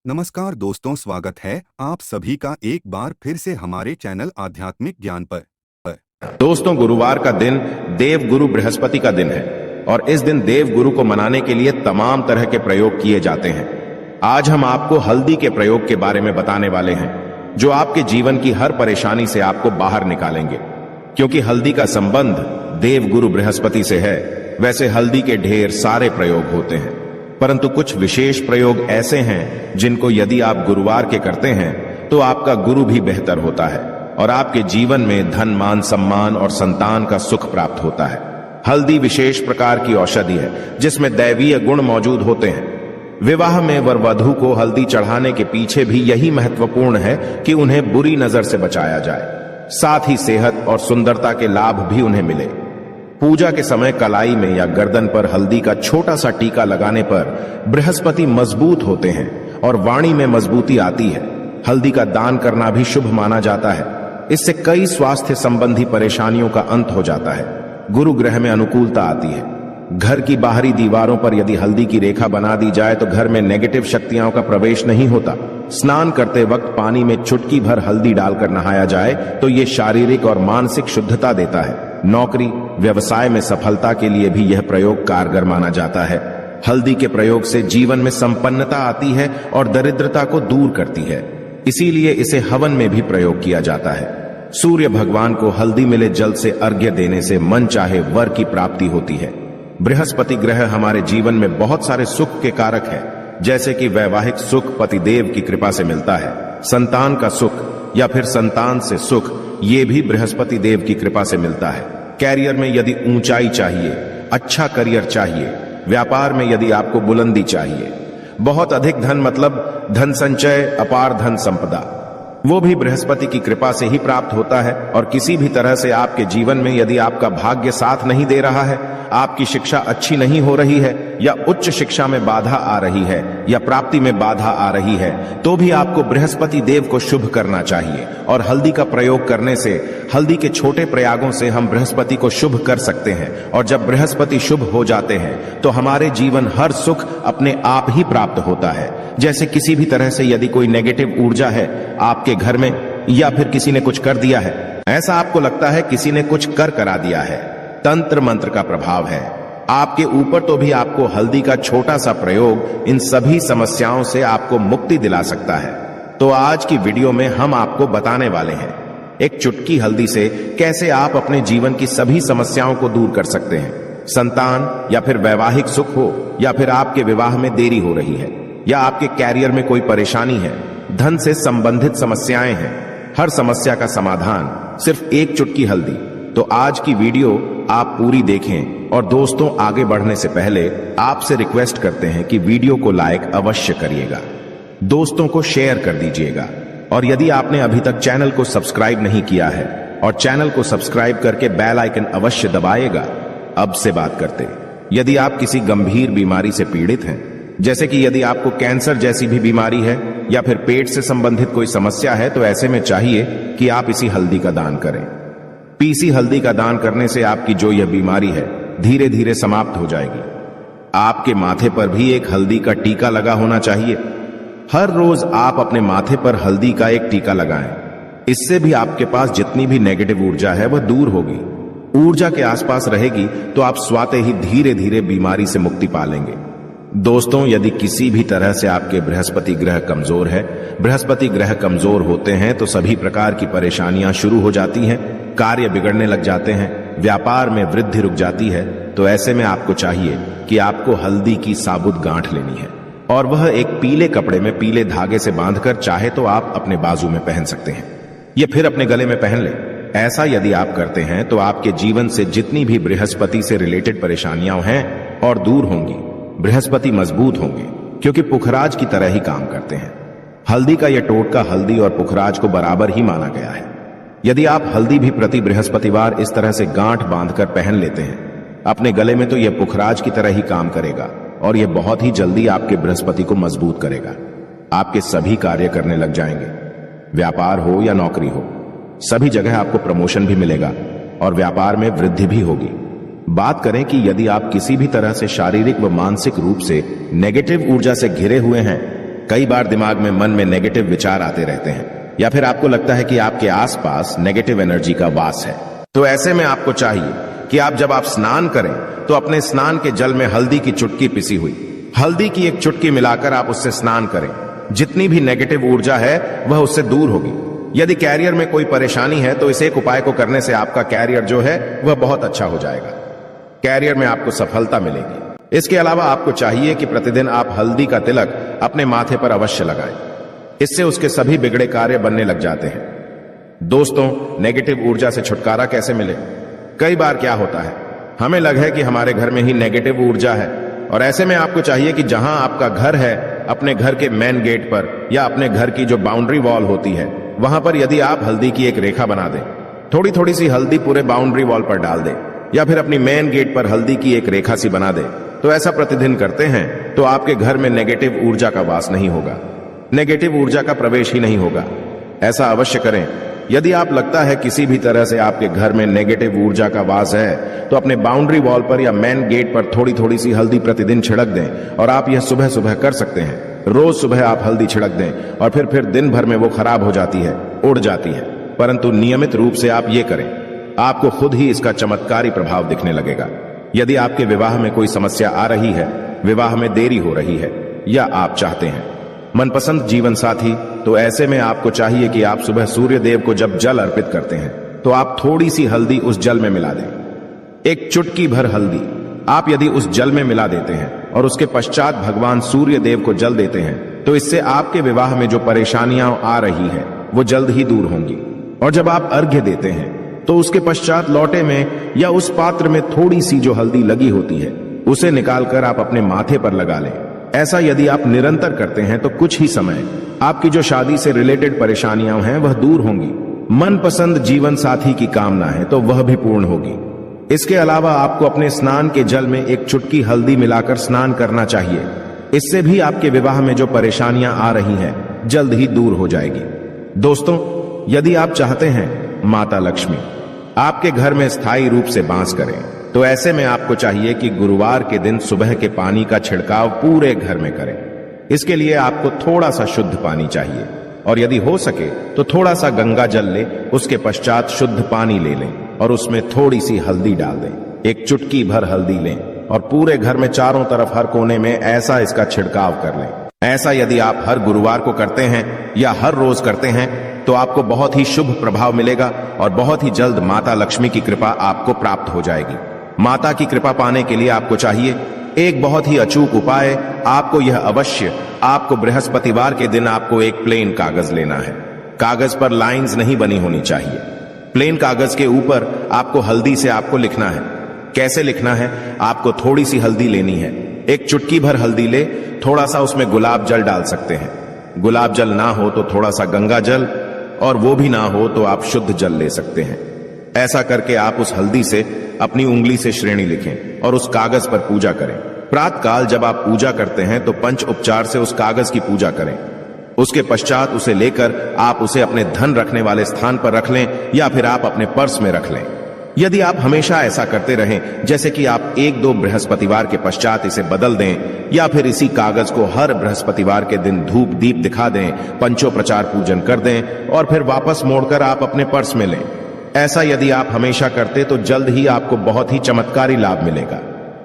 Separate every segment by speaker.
Speaker 1: नमस्कार दोस्तों, स्वागत है आप सभी का एक बार फिर से हमारे चैनल आध्यात्मिक ज्ञान पर।
Speaker 2: दोस्तों, गुरुवार का दिन देव गुरु बृहस्पति का दिन है और इस दिन देव गुरु को मनाने के लिए तमाम तरह के प्रयोग किए जाते हैं। आज हम आपको हल्दी के प्रयोग के बारे में बताने वाले हैं, जो आपके जीवन की हर परेशानी से आपको बाहर निकालेंगे। क्योंकि हल्दी का संबंध देव गुरु बृहस्पति से है, वैसे हल्दी के ढेर सारे प्रयोग होते हैं, परंतु कुछ विशेष प्रयोग ऐसे हैं जिनको यदि आप गुरुवार के करते हैं तो आपका गुरु भी बेहतर होता है और आपके जीवन में धन, मान, सम्मान और संतान का सुख प्राप्त होता है। हल्दी विशेष प्रकार की औषधि है जिसमें दैवीय गुण मौजूद होते हैं। विवाह में वर वधू को हल्दी चढ़ाने के पीछे भी यही महत्वपूर्ण है कि उन्हें बुरी नजर से बचाया जाए, साथ ही सेहत और सुंदरता के लाभ भी उन्हें मिले। पूजा के समय कलाई में या गर्दन पर हल्दी का छोटा सा टीका लगाने पर बृहस्पति मजबूत होते हैं और वाणी में मजबूती आती है। हल्दी का दान करना भी शुभ माना जाता है। इससे कई स्वास्थ्य संबंधी परेशानियों का अंत हो जाता है। गुरु ग्रह में अनुकूलता आती है। घर की बाहरी दीवारों पर यदि हल्दी की रेखा बना दी जाए तो घर में नेगेटिव शक्तियों का प्रवेश नहीं होता। स्नान करते वक्त पानी में चुटकी भर हल्दी डालकर नहाया जाए तो ये शारीरिक और मानसिक शुद्धता देता है। नौकरी, व्यवसाय में सफलता के लिए भी यह प्रयोग कारगर माना जाता है। हल्दी के प्रयोग से जीवन में संपन्नता आती है और दरिद्रता को दूर करती है, इसीलिए इसे हवन में भी प्रयोग किया जाता है। सूर्य भगवान को हल्दी मिले जल से अर्घ्य देने से मन चाहे वर की प्राप्ति होती है। बृहस्पति ग्रह हमारे जीवन में बहुत सारे सुख के कारक है, जैसे कि वैवाहिक सुख पतिदेव की कृपा से मिलता है, संतान का सुख या फिर संतान से सुख ये भी बृहस्पति देव की कृपा से मिलता है। कैरियर में यदि ऊंचाई चाहिए, अच्छा करियर चाहिए, व्यापार में यदि आपको बुलंदी चाहिए, बहुत अधिक धन मतलब धन संचय, अपार धन संपदा, वो भी बृहस्पति की कृपा से ही प्राप्त होता है। और किसी भी तरह से आपके जीवन में यदि आपका भाग्य साथ नहीं दे रहा है, आपकी शिक्षा अच्छी नहीं हो रही है या उच्च शिक्षा में बाधा आ रही है या प्राप्ति में बाधा आ रही है, तो भी आपको बृहस्पति देव को शुभ करना चाहिए। और हल्दी का प्रयोग करने से, हल्दी के छोटे प्रयागों से हम बृहस्पति को शुभ कर सकते हैं। और जब बृहस्पति शुभ हो जाते हैं तो हमारे जीवन हर सुख अपने आप ही प्राप्त होता है। जैसे किसी भी तरह से यदि कोई नेगेटिव ऊर्जा है आपके घर में या फिर किसी ने कुछ कर दिया है, ऐसा आपको लगता है किसी ने कुछ करा दिया है, तंत्र मंत्र का प्रभाव है आपके ऊपर, तो भी आपको हल्दी का छोटा सा प्रयोग इन सभी समस्याओं से आपको मुक्ति दिला सकता है। तो आज की वीडियो में हम आपको बताने वाले हैं एक चुटकी हल्दी से कैसे आप अपने जीवन की सभी समस्याओं को दूर कर सकते हैं। संतान या फिर वैवाहिक सुख हो, या फिर आपके विवाह में देरी हो रही है, या आपके कैरियर में कोई परेशानी है, धन से संबंधित समस्याएं हैं, हर समस्या का समाधान सिर्फ एक चुटकी हल्दी। तो आज की वीडियो आप पूरी देखें। और दोस्तों, आगे बढ़ने से पहले आपसे रिक्वेस्ट करते हैं कि वीडियो को लाइक अवश्य करिएगा, दोस्तों को शेयर कर दीजिएगा, और यदि आपने अभी तक चैनल को सब्सक्राइब नहीं किया है और चैनल को सब्सक्राइब करके बेल आइकन अवश्य दबाइएगा। अब से बात करते, यदि आप किसी गंभीर बीमारी से पीड़ित हैं, जैसे कि यदि आपको कैंसर जैसी भी बीमारी है या फिर पेट से संबंधित कोई समस्या है, तो ऐसे में चाहिए कि आप इसी हल्दी का दान करें। पीसी हल्दी का दान करने से आपकी जो यह बीमारी है धीरे धीरे समाप्त हो जाएगी। आपके माथे पर भी एक हल्दी का टीका लगा होना चाहिए। हर रोज आप अपने माथे पर हल्दी का एक टीका लगाएं। इससे भी आपके पास जितनी भी नेगेटिव ऊर्जा है वह दूर होगी। ऊर्जा के आसपास रहेगी तो आप स्वाते ही धीरे धीरे बीमारी से मुक्ति पा लेंगे। दोस्तों, यदि किसी भी तरह से आपके बृहस्पति ग्रह कमजोर है, बृहस्पति ग्रह कमजोर होते हैं तो सभी प्रकार की परेशानियां शुरू हो जाती हैं, कार्य बिगड़ने लग जाते हैं, व्यापार में वृद्धि रुक जाती है। तो ऐसे में आपको चाहिए कि आपको हल्दी की साबुत गांठ लेनी है और वह एक पीले कपड़े में पीले धागे से बांधकर चाहे तो आप अपने बाजू में पहन सकते हैं या फिर अपने गले में पहन ले। ऐसा यदि आप करते हैं तो आपके जीवन से जितनी भी बृहस्पति से रिलेटेड परेशानियां हैं और दूर होंगी। बृहस्पति मजबूत होंगे क्योंकि पुखराज की तरह ही काम करते हैं। हल्दी का यह टोटका हल्दी और पुखराज को बराबर ही माना गया है। यदि आप हल्दी भी प्रति बृहस्पतिवार इस तरह से गांठ बांधकर पहन लेते हैं अपने गले में, तो यह पुखराज की तरह ही काम करेगा और यह बहुत ही जल्दी आपके बृहस्पति को मजबूत करेगा। आपके सभी कार्य करने लग जाएंगे, व्यापार हो या नौकरी हो, सभी जगह आपको प्रमोशन भी मिलेगा और व्यापार में वृद्धि भी होगी। बात करें कि यदि आप किसी भी तरह से शारीरिक व मानसिक रूप से नेगेटिव ऊर्जा से घिरे हुए हैं, कई बार दिमाग में मन में नेगेटिव विचार आते रहते हैं, या फिर आपको लगता है कि आपके आसपास नेगेटिव एनर्जी का वास है। तो ऐसे में आपको चाहिए कि आप जब आप स्नान करें तो अपने स्नान के जल में हल्दी की चुटकी पिसी हुई, हल्दी की एक चुटकी मिलाकर आप उससे स्नान करें। जितनी भी नेगेटिव ऊर्जा है वह उससे दूर होगी। यदि कैरियर में कोई परेशानी है तो इस एक उपाय को करने से आपका कैरियर जो है वह बहुत अच्छा हो जाएगा। कैरियर में आपको सफलता मिलेगी। इसके अलावा आपको चाहिए कि प्रतिदिन आप हल्दी का तिलक अपने माथे पर अवश्य लगाएं। इससे उसके सभी बिगड़े कार्य बनने लग जाते हैं। दोस्तों, नेगेटिव ऊर्जा से छुटकारा कैसे मिले? कई बार क्या होता है, हमें लग है कि हमारे घर में ही नेगेटिव ऊर्जा है, और ऐसे में आपको चाहिए कि जहां आपका घर है, अपने घर के मेन गेट पर या अपने घर की जो बाउंड्री वॉल होती है वहां पर यदि आप हल्दी की एक रेखा बना दें, थोड़ी थोड़ी सी हल्दी पूरे बाउंड्री वॉल पर डाल दें, या फिर अपनी मेन गेट पर हल्दी की एक रेखा सी बना दें, तो ऐसा प्रतिदिन करते हैं तो आपके घर में नेगेटिव ऊर्जा का वास नहीं होगा, नेगेटिव ऊर्जा का प्रवेश ही नहीं होगा। ऐसा अवश्य करें। यदि आप लगता है किसी भी तरह से आपके घर में नेगेटिव ऊर्जा का वास है तो अपने बाउंड्री वॉल पर या मेन गेट पर थोड़ी थोड़ी सी हल्दी प्रतिदिन छिड़क दें, और आप यह सुबह सुबह कर सकते हैं। रोज सुबह आप हल्दी छिड़क दें और फिर दिन भर में वो खराब हो जाती है, उड़ जाती है, परंतु नियमित रूप से आप ये करें, आपको खुद ही इसका चमत्कारी प्रभाव दिखने लगेगा। यदि आपके विवाह में कोई समस्या आ रही है, विवाह में देरी हो रही है, या आप चाहते हैं मनपसंद जीवन साथी, तो ऐसे में आपको चाहिए कि आप सुबह सूर्य देव को जब जल अर्पित करते हैं तो आप थोड़ी सी हल्दी उस जल में मिला दें। एक चुटकी भर हल्दी आप यदि उस जल में मिला देते हैं और उसके पश्चात भगवान सूर्य देव को जल देते हैं तो इससे आपके विवाह में जो परेशानियां आ रही है वो जल्द ही दूर होंगी। और जब आप अर्घ्य देते हैं तो उसके पश्चात लौटे में या उस पात्र में थोड़ी सी जो हल्दी लगी होती है उसे निकालकर आप अपने माथे पर लगा लें। ऐसा यदि आप निरंतर करते हैं तो कुछ ही समय आपकी जो शादी से रिलेटेड परेशानियां हैं वह दूर होंगी। मनपसंद जीवन साथी की कामना है तो वह भी पूर्ण होगी। इसके अलावा आपको अपने स्नान के जल में एक चुटकी हल्दी मिलाकर स्नान करना चाहिए। इससे भी आपके विवाह में जो परेशानियां आ रही हैं जल्द ही दूर हो जाएगी। दोस्तों, यदि आप चाहते हैं माता लक्ष्मी आपके घर में स्थायी रूप से वास करें तो ऐसे में आपको चाहिए कि गुरुवार के दिन सुबह के पानी का छिड़काव पूरे घर में करें। इसके लिए आपको थोड़ा सा शुद्ध पानी चाहिए, और यदि हो सके तो थोड़ा सा गंगा जल ले, उसके पश्चात शुद्ध पानी ले लें और उसमें थोड़ी सी हल्दी डाल दें। एक चुटकी भर हल्दी लें और पूरे घर में चारों तरफ हर कोने में ऐसा इसका छिड़काव कर लें। ऐसा यदि आप हर गुरुवार को करते हैं या हर रोज करते हैं तो आपको बहुत ही शुभ प्रभाव मिलेगा और बहुत ही जल्द माता लक्ष्मी की कृपा आपको प्राप्त हो जाएगी। माता की कृपा पाने के लिए आपको चाहिए एक बहुत ही अचूक उपाय। आपको यह अवश्य, आपको बृहस्पतिवार के दिन आपको एक प्लेन कागज लेना है। कागज पर लाइंस नहीं बनी होनी चाहिए। प्लेन कागज के ऊपर आपको हल्दी से आपको लिखना है। कैसे लिखना है? आपको थोड़ी सी हल्दी लेनी है, एक चुटकी भर हल्दी ले, थोड़ा सा उसमें गुलाब जल डाल सकते हैं। गुलाब जल ना हो तो थोड़ा सा गंगा जल, और वो भी ना हो तो आप शुद्ध जल ले सकते हैं। ऐसा करके आप उस हल्दी से अपनी उंगली से श्रेणी लिखें और उस कागज पर पूजा करें। प्रातःकाल जब आप पूजा करते हैं तो पंच उपचार से उस कागज की पूजा करें। उसके पश्चात उसे लेकर आप उसे अपने धन रखने वाले स्थान पर रख लें या फिर आप अपने पर्स में रख लें। यदि आप हमेशा ऐसा करते रहें, जैसे कि आप 1-2 बृहस्पतिवार के पश्चात इसे बदल दें या फिर इसी कागज को हर बृहस्पतिवार के दिन धूप दीप दिखा दें, पंचोपचार पूजन कर दें और फिर वापस मोड़कर आप अपने पर्स में लें। ऐसा यदि आप हमेशा करते तो जल्द ही आपको बहुत ही चमत्कारी लाभ मिलेगा।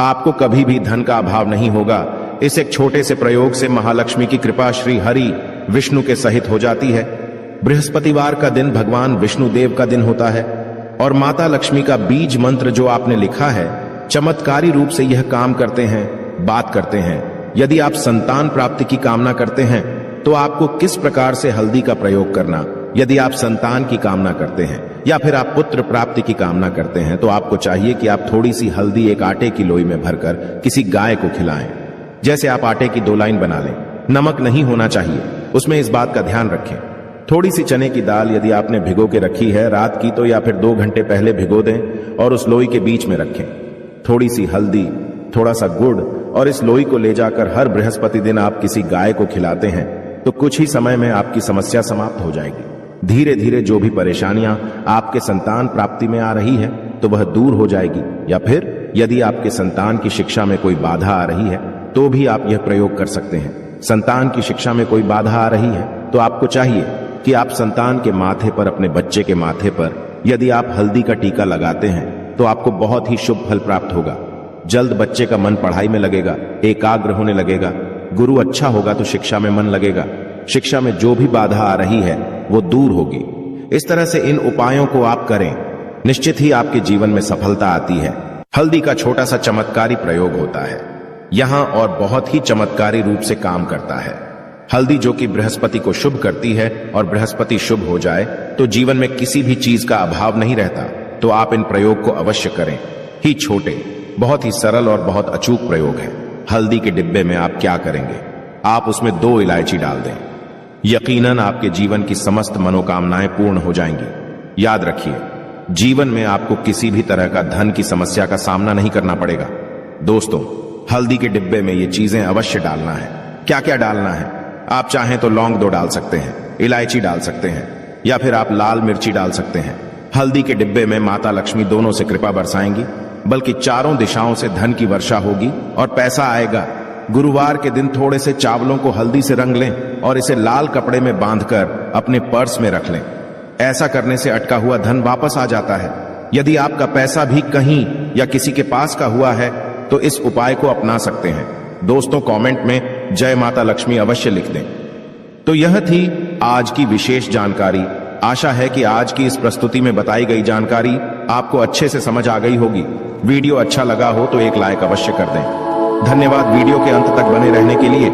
Speaker 2: आपको कभी भी धन का अभाव नहीं होगा। इस एक छोटे से प्रयोग से महालक्ष्मी की कृपा श्री हरि विष्णु के सहित हो जाती है। बृहस्पतिवार का दिन भगवान विष्णु देव का दिन होता है और माता लक्ष्मी का बीज मंत्र जो आपने लिखा है चमत्कारी रूप से यह काम करते हैं, बात करते हैं। यदि आप संतान प्राप्ति की कामना करते हैं तो आपको किस प्रकार से हल्दी का प्रयोग करना, यदि आप संतान की कामना करते हैं या फिर आप पुत्र प्राप्ति की कामना करते हैं तो आपको चाहिए कि आप थोड़ी सी हल्दी एक आटे की लोई में भरकर किसी गाय को खिलाएं। जैसे आप आटे की 2 लाइन बना लें। नमक नहीं होना चाहिए, उसमें इस बात का ध्यान रखें। थोड़ी सी चने की दाल यदि आपने भिगो के रखी है रात की तो या फिर 2 घंटे पहले भिगो दें और उस लोई के बीच में रखें। थोड़ी सी हल्दी, थोड़ा सा गुड़ और इस लोई को ले जाकर हर बृहस्पति दिन आप किसी गाय को खिलाते हैं तो कुछ ही समय में आपकी समस्या समाप्त हो जाएगी। धीरे धीरे जो भी परेशानियां आपके संतान प्राप्ति में आ रही है तो वह दूर हो जाएगी। या फिर यदि आपके संतान की शिक्षा में कोई बाधा आ रही है तो भी आप यह प्रयोग कर सकते हैं। संतान की शिक्षा में कोई बाधा आ रही है तो आपको चाहिए कि आप संतान के माथे पर, अपने बच्चे के माथे पर यदि आप हल्दी का टीका लगाते हैं तो आपको बहुत ही शुभ फल प्राप्त होगा। जल्द बच्चे का मन पढ़ाई में लगेगा, एकाग्र होने लगेगा। गुरु अच्छा होगा तो शिक्षा में मन लगेगा। शिक्षा में जो भी बाधा आ रही है वो दूर होगी। इस तरह से इन उपायों को आप करें, निश्चित ही आपके जीवन में सफलता आती है। हल्दी का छोटा सा चमत्कारी प्रयोग होता है यहां और बहुत ही चमत्कारी रूप से काम करता है। हल्दी जो कि बृहस्पति को शुभ करती है और बृहस्पति शुभ हो जाए तो जीवन में किसी भी चीज का अभाव नहीं रहता। तो आप इन प्रयोग को अवश्य करें। ही छोटे, बहुत ही सरल और बहुत अचूक प्रयोग है। हल्दी के डिब्बे में आप क्या करेंगे, आप उसमें 2 इलायची डाल दें। यकीनन आपके जीवन की समस्त मनोकामनाएं पूर्ण हो जाएंगी। याद रखिए, जीवन में आपको किसी भी तरह का धन की समस्या का सामना नहीं करना पड़ेगा। दोस्तों, हल्दी के डिब्बे में ये चीजें अवश्य डालना है। क्या क्या डालना है, आप चाहें तो लौंग 2 डाल सकते हैं, इलायची डाल सकते हैं, या फिर आप लाल मिर्ची डाल सकते हैं। हल्दी के डिब्बे में माता लक्ष्मी दोनों से कृपा बरसाएंगी, बल्कि चारों दिशाओं से धन की वर्षा होगी और पैसा आएगा। गुरुवार के दिन थोड़े से चावलों को हल्दी से रंग लें और इसे लाल कपड़े में बांधकर अपने पर्स में रख लें। ऐसा करने से अटका हुआ धन वापस आ जाता है। यदि आपका पैसा भी कहीं या किसी के पास का हुआ है तो इस उपाय को अपना सकते हैं। दोस्तों, कमेंट में जय माता लक्ष्मी अवश्य लिख दें। तो यह थी आज की विशेष जानकारी। आशा है कि आज की इस प्रस्तुति में बताई गई जानकारी आपको अच्छे से समझ आ गई होगी। वीडियो अच्छा लगा हो तो एक लाइक अवश्य कर दें। धन्यवाद वीडियो के अंत तक बने रहने के लिए।